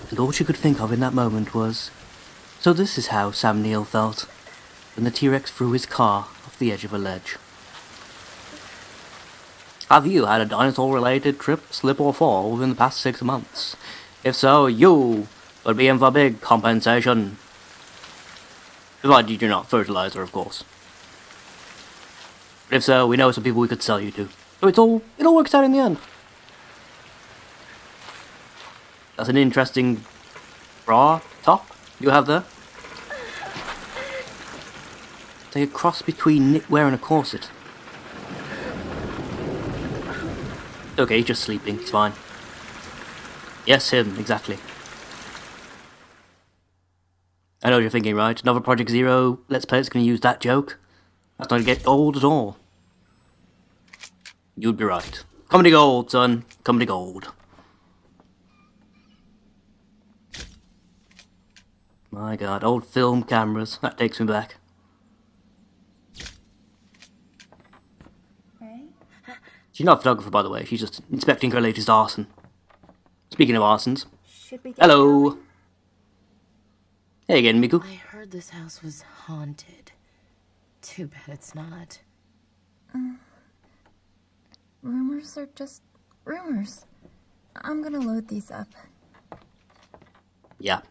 and all she could think of in that moment was, so this is how Sam Neill felt when the T-Rex threw his car off the edge of a ledge. Have you had a dinosaur-related trip, slip or fall within the past 6 months? If so, you would be in for big compensation. Provided you do not fertilize her, of course. But if so, we know some people we could sell you to. So it all works out in the end. That's an interesting bra top you have there. It's like a cross between knitwear and a corset. Okay, he's just sleeping, it's fine. Yes, him, exactly. I know what you're thinking, right? Another Project Zero Let's Play that's going to use that joke? That's not going to get old at all. You'd be right. Comedy gold, son. Comedy gold. My god, old film cameras. That takes me back. She's not a photographer, by the way. She's just inspecting her latest arson. Speaking of arsons. Hello. Hey again, Miku. I heard this house was haunted. Too bad it's not. Rumors are just rumors. I'm gonna load these up. Yeah.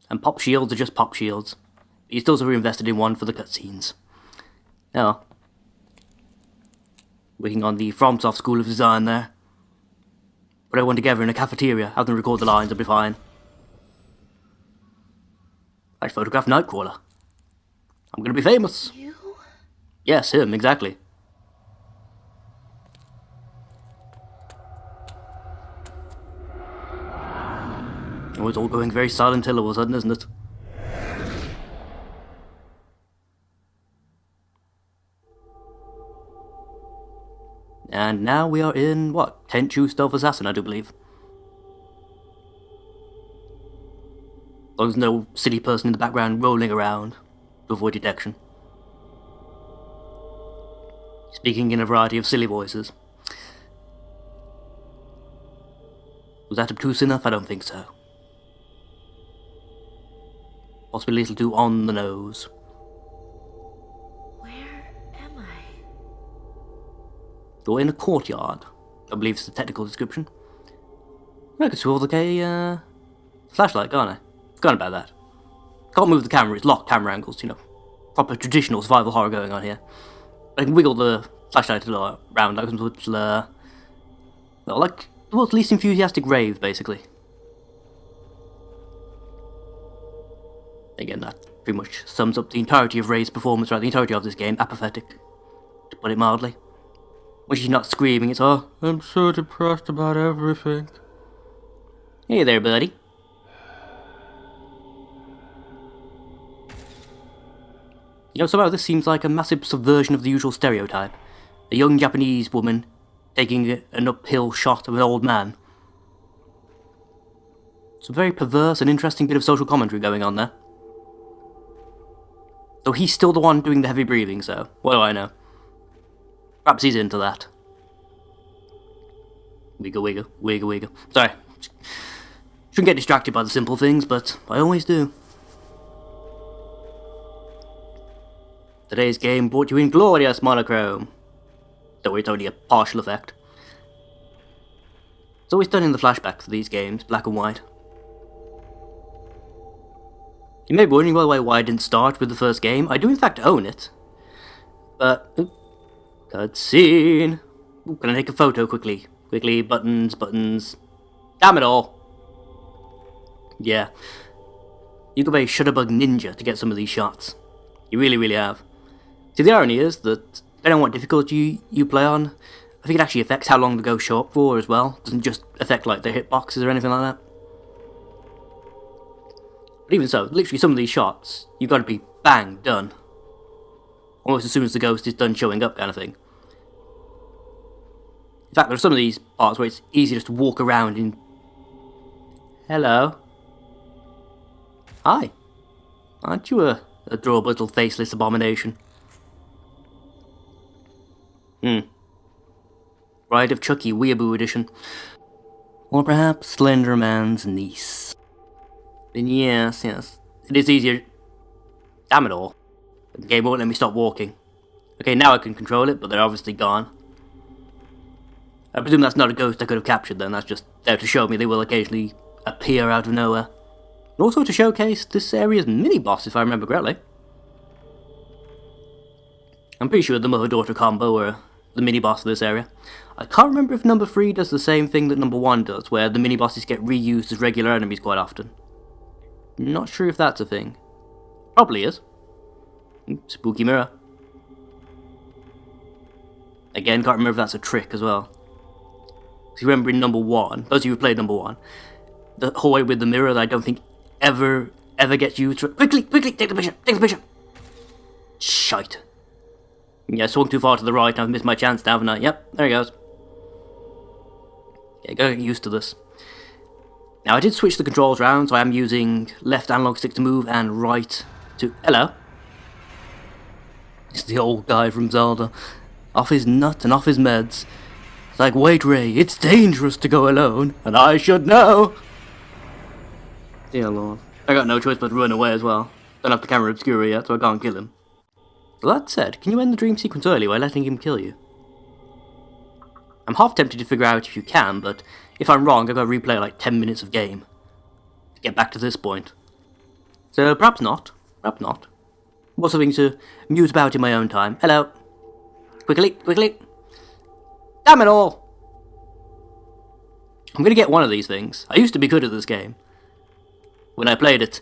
And pop shields are just pop shields. But you still reinvested in one for the cutscenes. Oh. Working on the FromSoft School of Design there. Put everyone together in a cafeteria, have them record the lines, I'll be fine. I photographed Nightcrawler. I'm gonna be famous. You? Yes, him, exactly. Oh, it's all going very Silent Hill all of a sudden, isn't it? And now we are in, what, Tenchu Stealth Assassin, I do believe. As long as no city person in the background rolling around to avoid detection. Speaking in a variety of silly voices. Was that obtuse enough? I don't think so. Possibly a little too on the nose. Where am I? You're in a courtyard, I believe is the technical description. I could swirl a flashlight, can't I? Forgot about that. Can't move the camera, it's locked camera angles, you know. Proper traditional survival horror going on here. I can wiggle the flashlight around like some sort of, well, like the world's least enthusiastic rave, basically. Again, that pretty much sums up the entirety of Ray's performance throughout the entirety of this game. Apathetic, to put it mildly. When she's not screaming, it's, oh, I'm so depressed about everything. Hey there, buddy. You know, somehow this seems like a massive subversion of the usual stereotype. A young Japanese woman taking an uphill shot of an old man. It's a very perverse and interesting bit of social commentary going on there. Though he's still the one doing the heavy breathing, so what do I know? Perhaps he's into that. Wiggle, wiggle, wiggle, wiggle. Sorry. Shouldn't get distracted by the simple things, but I always do. Today's game brought you in glorious monochrome. Though it's only a partial effect. It's always done in the flashback for these games, black and white. You may be wondering, by the way, why I didn't start with the first game. I do in fact own it. But, cutscene. Can I take a photo quickly? Quickly, buttons, buttons. Damn it all. Yeah. You could be a Shutterbug ninja to get some of these shots. You really, really have. See, the irony is that, depending on what difficulty you play on, I think it actually affects how long the ghosts show up for as well. It doesn't just affect like their hitboxes or anything like that. But even so, literally some of these shots, you've got to be bang, done. Almost as soon as the ghost is done showing up kind of thing. In fact, there are some of these parts where it's easy just to walk around in... Hello. Hi. Aren't you a adorable little faceless abomination? Bride of Chucky Weeaboo edition. Or perhaps Slender Man's niece. then yes. It is easier. Damn it all. The game won't let me stop walking. Okay, now I can control it, but they're obviously gone. I presume that's not a ghost I could have captured then, that's just there to show me they will occasionally appear out of nowhere. And also to showcase this area's mini-boss, if I remember correctly. I'm pretty sure the mother-daughter combo were the mini-boss of this area. I can't remember if number 3 does the same thing that number 1 does, where the mini-bosses get reused as regular enemies quite often. Not sure if that's a thing. Probably is. Spooky mirror. Again, can't remember if that's a trick as well. Because you remember in number 1, those of you who played number 1, the whole way with the mirror that I don't think ever gets used. Quickly, take the picture! Shite. Yeah, I swung too far to the right and I've missed my chance now, haven't I? Yep, there he goes. Yeah, gotta get used to this. Now, I did switch the controls around, so I am using left analog stick to move and right to... Hello. It's the old guy from Zelda. Off his nut and off his meds. It's like, wait, Ray, it's dangerous to go alone, and I should know. Dear Lord. I got no choice but to run away as well. Don't have the camera obscura yet, so I can't kill him. Well, that said, can you end the dream sequence early by letting him kill you? I'm half tempted to figure out if you can, but if I'm wrong, I've got to replay like 10 minutes of game to get back to this point. So perhaps not. Perhaps not. More something to muse about in my own time. Hello. Quickly. Damn it all! I'm gonna get one of these things. I used to be good at this game. When I played it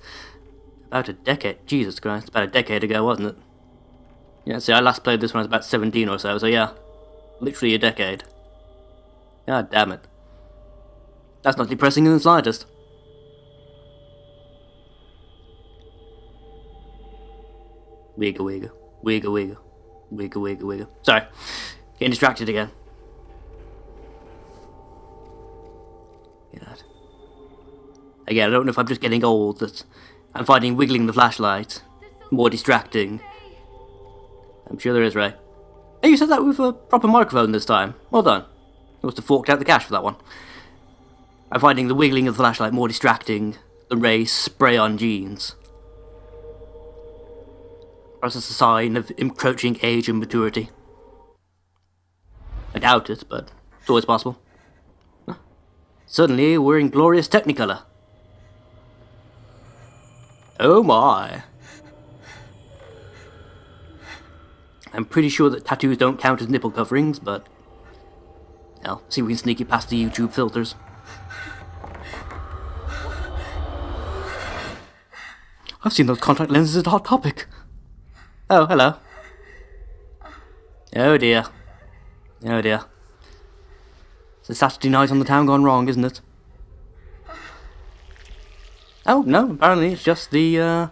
about a decade. Jesus Christ, about a decade ago, wasn't it? Yeah, see, I last played this when I was about 17 or so yeah. Literally a decade. God damn it. That's not depressing in the slightest. Wiggle. Sorry. Getting distracted again. God. Again, I don't know if I'm just getting old, that I'm finding wiggling the flashlight more distracting. I'm sure there is, Ray. Hey, you said that with a proper microphone this time. Well done. I must have forked out the cash for that one. I'm finding the wiggling of the flashlight more distracting than Ray's spray-on jeans. Perhaps it's a sign of encroaching age and maturity. I doubt it, but it's always possible. Huh. Suddenly, we're in glorious Technicolor. Oh my. I'm pretty sure that tattoos don't count as nipple coverings, but... Well, see if we can sneak it past the YouTube filters. I've seen those contact lenses at Hot Topic. Oh, hello. Oh dear. It's a Saturday night on the town gone wrong, isn't it? Oh, no, apparently it's just the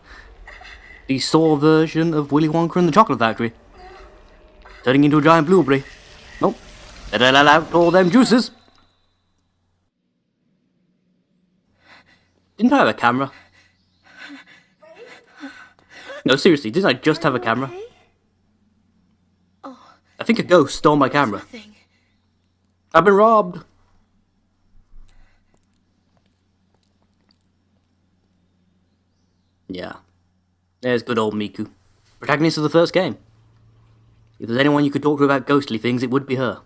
Saw version of Willy Wonka and the Chocolate Factory. Turning into a giant blueberry. Nope. Better let out all them juices. Didn't I have a camera? No, seriously, didn't I just have a camera? I think a ghost stole my camera. I've been robbed. Yeah. There's good old Miku. Protagonist of the first game. If there's anyone you could talk to about ghostly things, it would be her.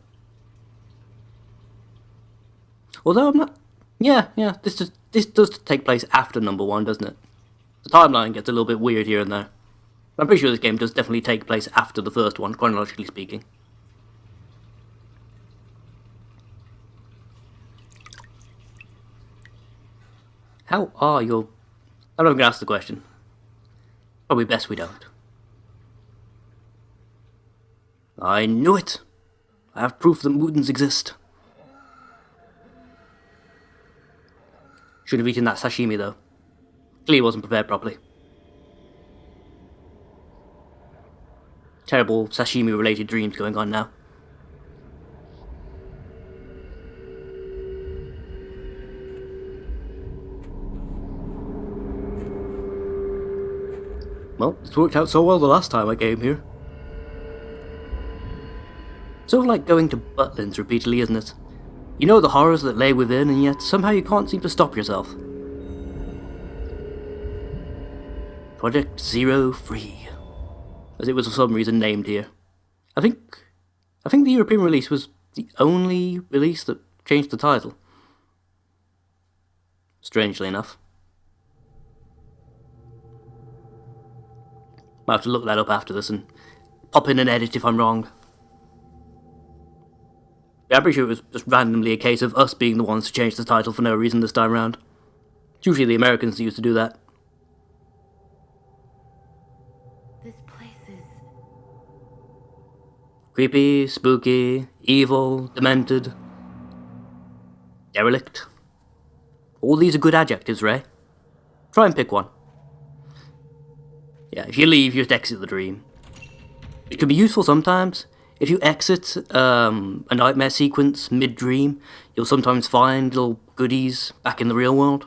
Although I'm not... Yeah, this does take place after number 1, doesn't it? The timeline gets a little bit weird here and there. I'm pretty sure this game does definitely take place after the first one, chronologically speaking. How are your... I'm not going to ask the question. Probably best we don't. I knew it! I have proof that mutants exist. Should have eaten that sashimi though. Clearly wasn't prepared properly. Terrible sashimi related dreams going on now. Well, it's worked out so well the last time I came here. Sort of like going to Butlins repeatedly, isn't it? You know the horrors that lay within, and yet somehow you can't seem to stop yourself. Project 03, as it was for some reason named here. I think the European release was the only release that changed the title. Strangely enough. Might have to look that up after this and pop in an edit if I'm wrong. Yeah, I'm pretty sure it was just randomly a case of us being the ones to change the title for no reason this time round. It's usually the Americans that used to do that. This place is... Creepy, spooky, evil, demented, derelict. All these are good adjectives, Ray. Try and pick one. Yeah, if you leave, you just exit the dream. It can be useful sometimes. If you exit a nightmare sequence mid-dream, you'll sometimes find little goodies back in the real world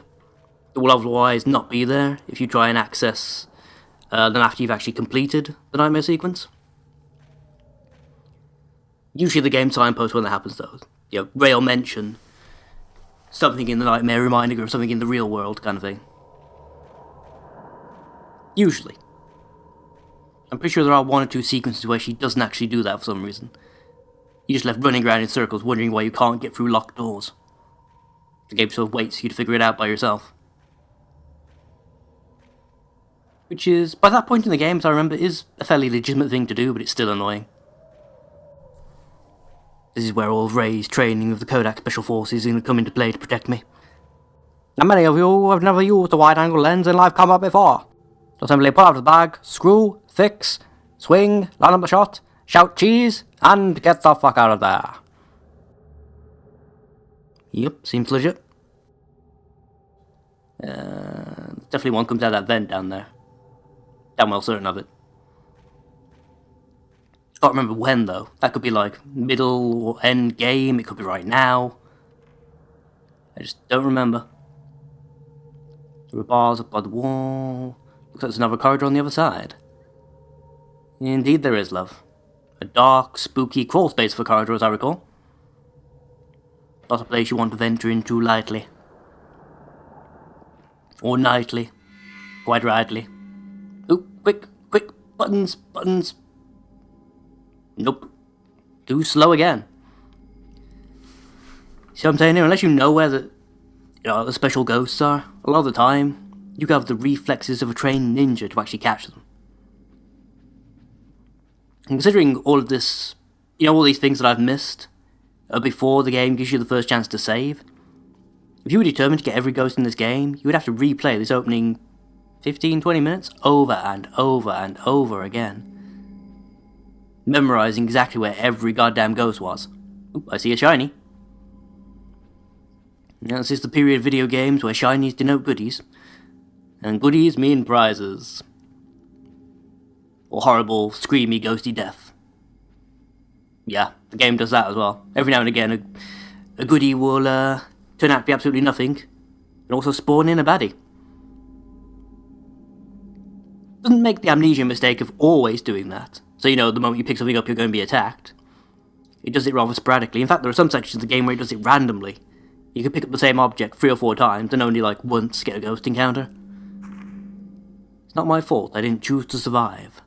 that will otherwise not be there if you try and access them after you've actually completed the nightmare sequence. Usually the game signposts when that happens, though. You know, Ray will mention something in the nightmare reminding her of something in the real world kind of thing. Usually. I'm pretty sure there are one or two sequences where she doesn't actually do that for some reason. You're just left running around in circles wondering why you can't get through locked doors. The game sort of waits for you to figure it out by yourself. Which is, by that point in the game, as I remember, is a fairly legitimate thing to do, but it's still annoying. This is where all of Ray's training of the Kodak Special Forces is going to come into play to protect me. How many of you have never used a wide-angle lens in live combat before? So simply pull out the bag, screw, fix, swing, line up the shot, shout cheese, and get the fuck out of there. Yep, seems legit. Definitely one comes out of that vent down there. Damn well certain of it. Can't remember when though. That could be like middle or end game, it could be right now. I just don't remember. There were bars up by the wall. Looks like there's another corridor on the other side. Indeed there is, love. A dark, spooky crawl space for corridor, as I recall. Not a place you want to venture into lightly. Or nightly. Quite rightly. Ooh, quick, buttons. Nope. Too slow again. See what I'm saying here? Unless you know where the special ghosts are, a lot of the time, you have the reflexes of a trained ninja to actually catch them. And considering all of this, all these things that I've missed before the game gives you the first chance to save, if you were determined to get every ghost in this game, you would have to replay this opening 15-20 minutes over and over and over again, memorizing exactly where every goddamn ghost was. Oop, I see a shiny. Now, this is the period of video games where shinies denote goodies, and goodies mean prizes. Or horrible, screamy, ghosty death. Yeah, the game does that as well. Every now and again, a goodie will turn out to be absolutely nothing, and also spawn in a baddie. Doesn't make the Amnesia mistake of always doing that. So, the moment you pick something up, you're going to be attacked. It does it rather sporadically. In fact, there are some sections of the game where it does it randomly. You can pick up the same object 3 or 4 times and only, once get a ghost encounter. It's not my fault, I didn't choose to survive.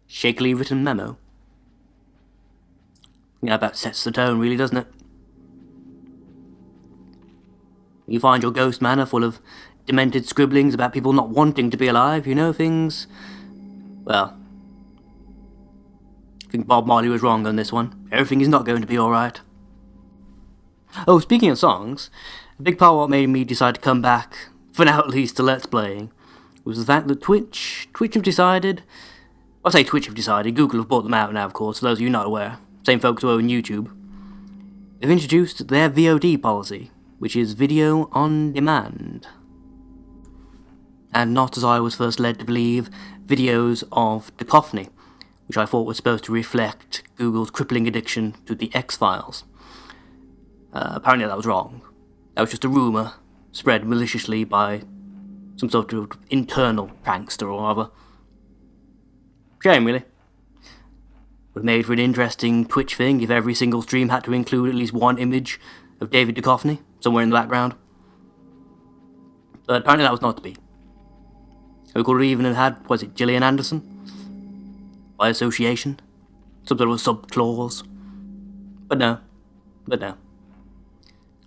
Shakily written memo. Yeah, about sets the tone, really, doesn't it? You find your ghost manor full of demented scribblings about people not wanting to be alive, things... Well... I think Bob Marley was wrong on this one. Everything is not going to be alright. Oh, speaking of songs, a big part of what made me decide to come back, for now at least, to Let's Playing, was the fact that Twitch have decided... I say Twitch have decided, Google have bought them out now, of course, for those of you not aware. Same folks who own YouTube. They've introduced their VOD policy, which is video on demand. And not, as I was first led to believe, videos of cacophony, which I thought was supposed to reflect Google's crippling addiction to the X-Files. Apparently that was wrong. That was just a rumour, spread maliciously by some sort of internal prankster or other. Shame, really. Would have made for an interesting Twitch thing if every single stream had to include at least one image of David Duchovny somewhere in the background. But apparently that was not to be. We could have even have had, was it Gillian Anderson? By association? Some sort of sub-clause. But no. I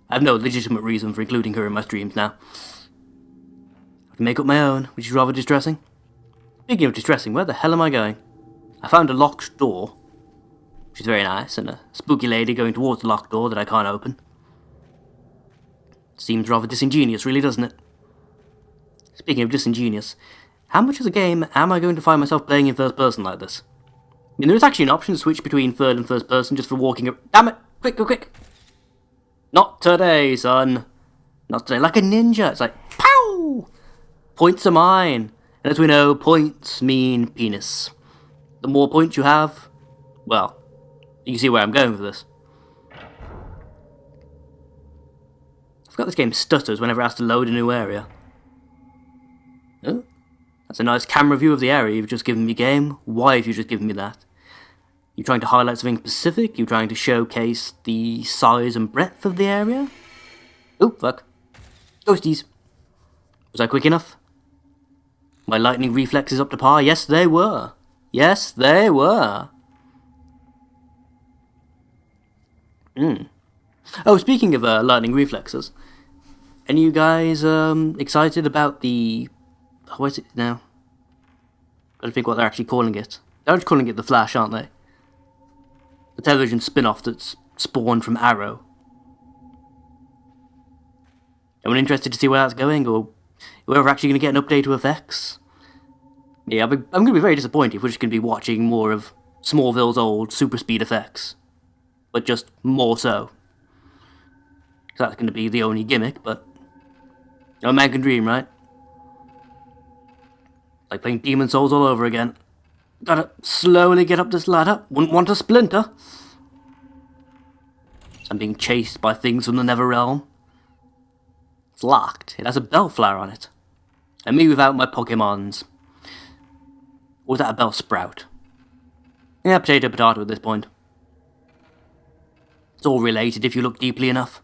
have no legitimate reason for including her in my streams now. I can make up my own, which is rather distressing. Speaking of distressing, where the hell am I going? I found a locked door, which is very nice, and a spooky lady going towards the locked door that I can't open. Seems rather disingenuous, really, doesn't it? Speaking of disingenuous, how much of the game am I going to find myself playing in first person like this? I mean, there is actually an option to switch between third and first person just for walking. Damn it! Quick! Not today, son. Not today. Like a ninja. It's like, pow! Points are mine. And as we know, points mean penis. The more points you have, well, you can see where I'm going with this. I forgot this game stutters whenever it has to load a new area. Oh, that's a nice camera view of the area you've just given me, game. Why have you just given me that? You trying to highlight something specific? You trying to showcase the size and breadth of the area? Oh, fuck. Ghosties. Was I quick enough? My lightning reflexes up to par? Yes, they were. Yes, they were. Oh, speaking of lightning reflexes, any you guys excited about the... what is it now? I don't think what they're actually calling it. They're just calling it The Flash, aren't they? The television spin-off that's spawned from Arrow. Anyone interested to see where that's going, or whoever actually going to get an update to effects? Yeah, I'm going to be very disappointed if we're just going to be watching more of Smallville's old super speed effects, but just more so. So that's going to be the only gimmick, but no man can dream, right? Like playing Demon Souls all over again. Gotta slowly get up this ladder. Wouldn't want to splinter. I'm being chased by things from the Nether Realm. It's locked. It has a bellflower on it. And me without my Pokemons. Or was that a Bellsprout? Yeah, potato at this point. It's all related if you look deeply enough.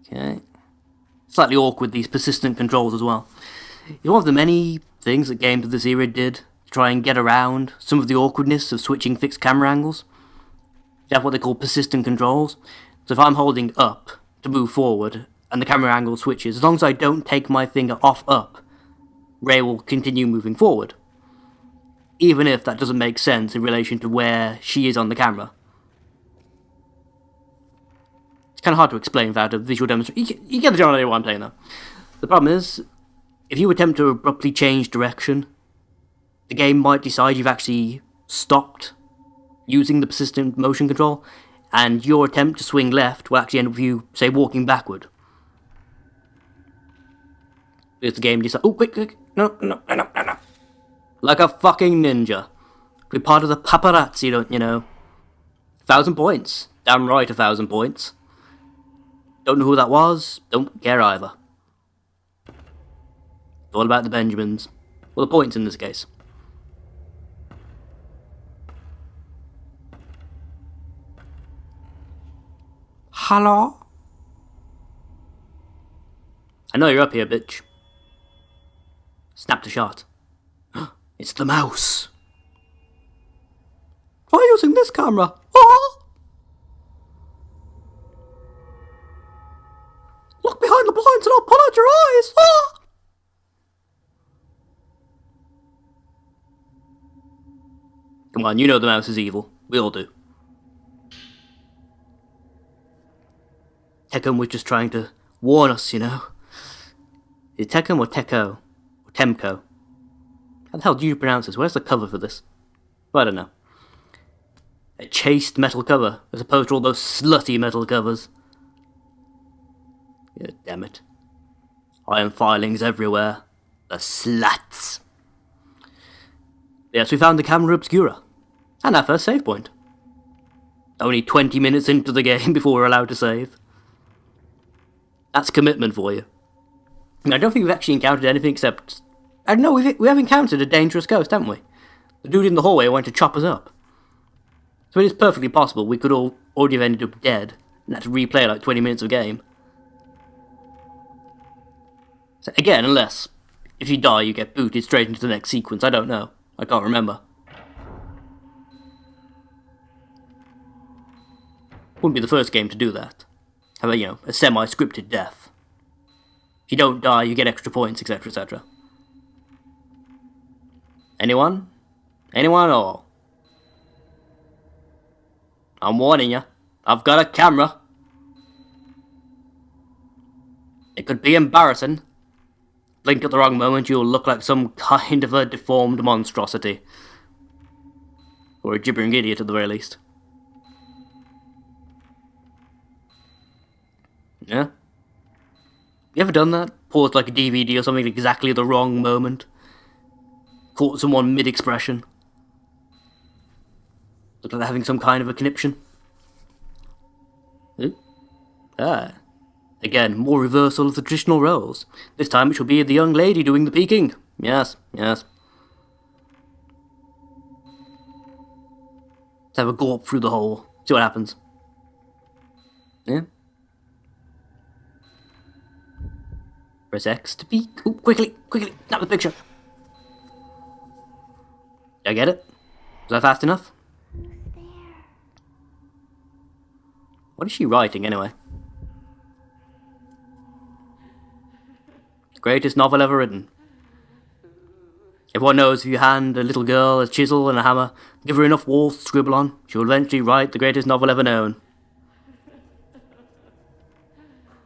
Okay. Slightly awkward, these persistent controls as well. It's one of the many things that games of this era did to try and get around some of the awkwardness of switching fixed camera angles. You have what they call persistent controls. So if I'm holding up to move forward and the camera angle switches, as long as I don't take my finger off up, Ray will continue moving forward. Even if that doesn't make sense in relation to where she is on the camera. It's kind of hard to explain without a visual demonstration. You get the general idea what I'm saying though. The problem is, if you attempt to abruptly change direction, the game might decide you've actually stopped using the persistent motion control, and your attempt to swing left will actually end up with you, say, walking backward. Because the game decides, oh, quick, no. Like a fucking ninja. Be part of the paparazzi, don't you know? 1,000 points. Damn right, 1,000 points. Don't know who that was, don't care either. It's all about the Benjamins. Well, the points in this case. Hello? I know you're up here, bitch. Snapped a shot. It's the mouse. Try using this camera. Oh! Look behind the blinds and I'll pull out your eyes. Oh! Come on, you know the mouse is evil. We all do. Tekken was just trying to warn us, you know. Is it Tekken or Teko? Or Temco? How the hell do you pronounce this? Where's the cover for this? Well, I don't know. A chaste metal cover, as opposed to all those slutty metal covers. Yeah, damn it. Iron filings everywhere. The sluts. Yes, we found the camera obscura. And our first save point. Only 20 minutes into the game before we're allowed to save. That's commitment for you. I don't think we've actually encountered anything except... I don't know, we have encountered a dangerous ghost, haven't we? The dude in the hallway went to chop us up. So it is perfectly possible we could all already have ended up dead and had to replay like 20 minutes of game. So again, unless if you die, you get booted straight into the next sequence. I don't know. I can't remember. Wouldn't be the first game to do that. Have a, a semi-scripted death. If you don't die, you get extra points, etc., etc. Anyone? Anyone at all? I'm warning you. I've got a camera. It could be embarrassing. Blink at the wrong moment, you'll look like some kind of a deformed monstrosity. Or a gibbering idiot at the very least. Yeah? You ever done that? Paused like a DVD or something at exactly the wrong moment? Caught someone mid-expression? Looked like they're having some kind of a conniption? Ooh. Ah. Again, more reversal of the traditional roles. This time it shall be the young lady doing the peeking. Yes, yes. Let's have a gawp through the hole. See what happens. Yeah? Press X to peek. Ooh, quickly, quickly, snap the picture. Did I get it? Was that fast enough? What is she writing, anyway? The greatest novel ever written. Everyone knows if you hand a little girl a chisel and a hammer, give her enough walls to scribble on, she will eventually write the greatest novel ever known.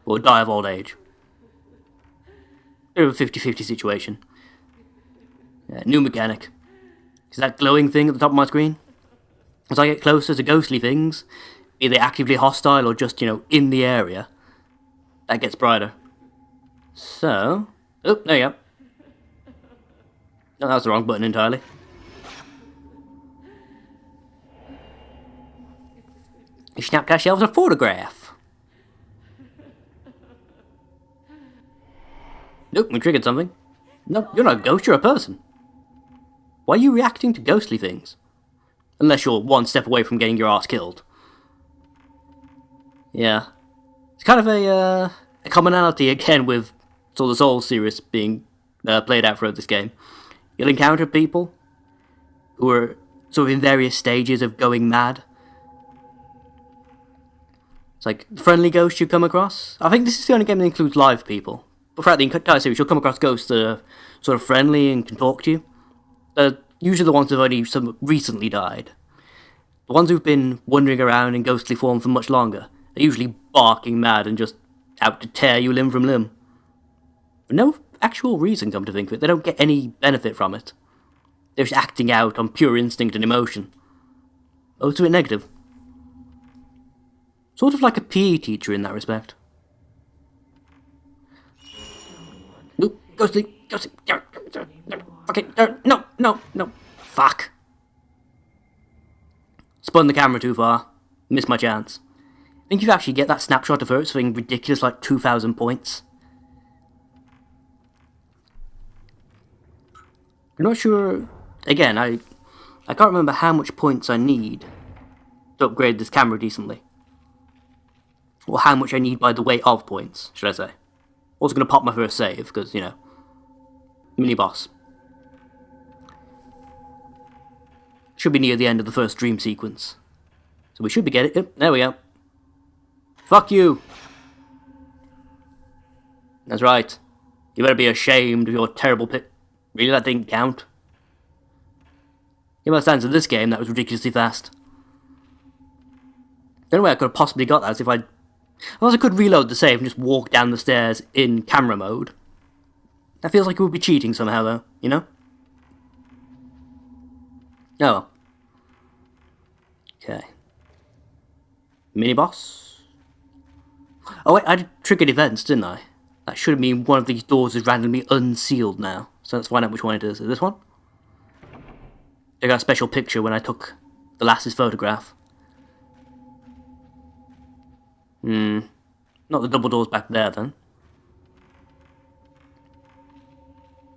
Or die of old age. Bit of a 50-50 situation. Yeah, new mechanic. Is that glowing thing at the top of my screen? As I get closer to ghostly things, be they actively hostile or just, in the area, that gets brighter. So... Oh, there you go. No, that was the wrong button entirely. You snapped ourselves a photograph. Nope, we triggered something. No, you're not a ghost, you're a person. Why are you reacting to ghostly things? Unless you're one step away from getting your ass killed. Yeah. It's kind of a commonality again with sort of the Souls series being played out throughout this game. You'll encounter people who are sort of in various stages of going mad. It's like friendly ghosts you come across. I think this is the only game that includes live people. But throughout the entire series, you'll come across ghosts that are sort of friendly and can talk to you. They're usually the ones who've only recently died. The ones who've been wandering around in ghostly form for much longer are usually barking mad and just out to tear you limb from limb. For no actual reason, come to think of it. They don't get any benefit from it. They're just acting out on pure instinct and emotion. Most of it negative. Sort of like a PE teacher in that respect. Oop, ghostly, ghostly. Okay, no. Fuck. Spun the camera too far. Missed my chance. I think if you actually get that snapshot of her, it's something ridiculous like 2,000 points. I'm not sure... Again, I can't remember how much points I need to upgrade this camera decently. Or how much I need by the way of points, should I say. Also going to pop my first save, because, mini-boss. Should be near the end of the first dream sequence. So we should be getting... Yep, there we go. Fuck you! That's right. You better be ashamed of your terrible pit. Really, that didn't count? Given the standards of this game, that was ridiculously fast. The only way I could have possibly got that is if I... Unless I could reload the save and just walk down the stairs in camera mode. That feels like it would be cheating somehow, though, you know? Oh well. Okay. Mini-boss? Oh wait, I triggered events, didn't I? That should mean one of these doors is randomly unsealed now. So let's find out which one it is. Is this one? I got a special picture when I took the lass's photograph. Not the double doors back there, then.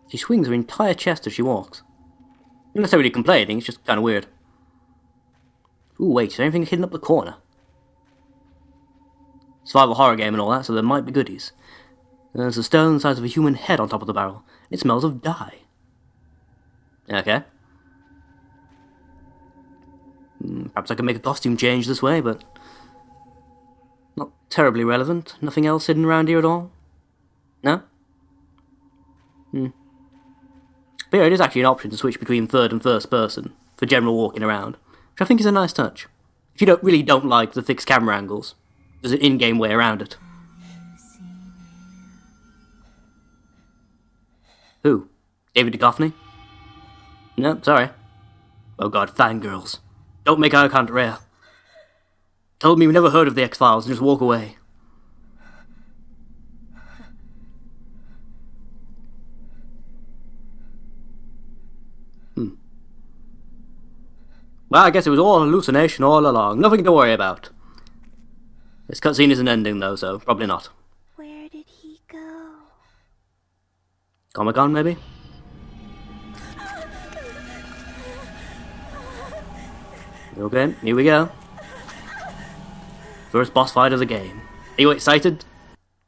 She swings her entire chest as she walks. Not necessarily complaining, it's just kind of weird. Ooh, wait, is there anything hidden up the corner? Survival horror game and all that, so there might be goodies. There's a stone the size of a human head on top of the barrel. It smells of dye. Okay. Perhaps I can make a costume change this way, but... not terribly relevant. Nothing else hidden around here at all? No? But yeah, it is actually an option to switch between third and first person for general walking around, which I think is a nice touch. If you really don't like the fixed camera angles, there's an in-game way around it. Who? David Duchovny? No, sorry. Oh god, fangirls. Don't make eye contact, Rhea. Tell me you've never heard of the X-Files and just walk away. Well, I guess it was all hallucination all along. Nothing to worry about. This cutscene isn't ending though, so probably not. Where did he go? Comic-Con, maybe? Okay, here we go. First boss fight of the game. Are you excited?